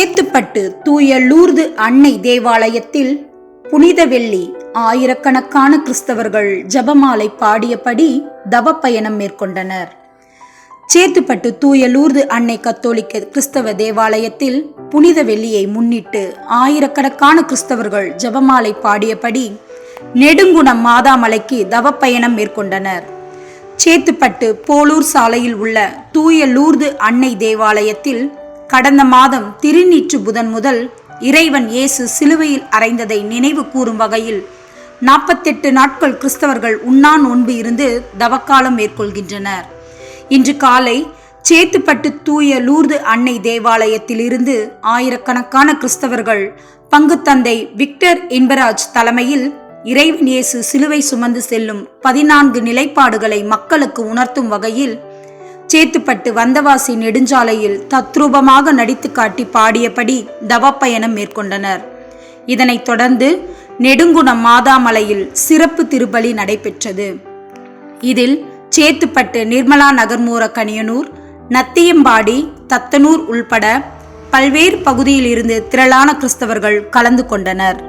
சேத்துப்பட்டு தூய லூர்து அன்னை தேவாலயத்தில் புனித வெள்ளி ஆயிரக்கணக்கான கிறிஸ்தவர்கள் ஜெபமாலை பாடியபடி தவப்பயணம் மேற்கொண்டனர். சேத்துப்பட்டு தூய லூர்து அன்னை கத்தோலிக்க கிறிஸ்தவ தேவாலயத்தில் புனித வெள்ளியை முன்னிட்டு ஆயிரக்கணக்கான கிறிஸ்தவர்கள் ஜெபமாலை பாடியபடி நெடுங்குணம் மாதாமலைக்கு தவப்பயணம் மேற்கொண்டனர். சேத்துப்பட்டு போலூர் சாலையில் உள்ள தூய லூர்து அன்னை தேவாலயத்தில் கடந்த மாதம் திருநீற்று புதன் முதல் இறைவன் இயேசு சிலுவையில் அறைந்ததை நினைவு கூறும் வகையில் 48 நாட்கள் கிறிஸ்தவர்கள் உண்ணா நோன்பு இருந்து தவக்காலம் மேற்கொள்கின்றனர். இன்று காலை சேத்துப்பட்டு தூய லூர்து அன்னை தேவாலயத்தில் இருந்து ஆயிரக்கணக்கான கிறிஸ்தவர்கள் பங்கு தந்தை விக்டர் இன்பராஜ் தலைமையில் இறைவன் இயேசு சிலுவை சுமந்து செல்லும் 14 நிலைப்பாடுகளை மக்களுக்கு உணர்த்தும் வகையில் சேத்துப்பட்டு வந்தவாசி நெடுஞ்சாலையில் தத்ரூபமாக நடித்து காட்டி பாடியபடி தவப்பயணம் மேற்கொண்டனர். இதனைத் தொடர்ந்து நெடுங்குணம் மாதாமலையில் சிறப்பு திருப்பலி நடைபெற்றது. இதில் சேத்துப்பட்டு நிர்மலா நகர்மூர கனியனூர், நத்தியம்பாடி, தத்தனூர் உள்பட பல்வேறு பகுதியில் இருந்து திரளான கிறிஸ்தவர்கள் கலந்து கொண்டனர்.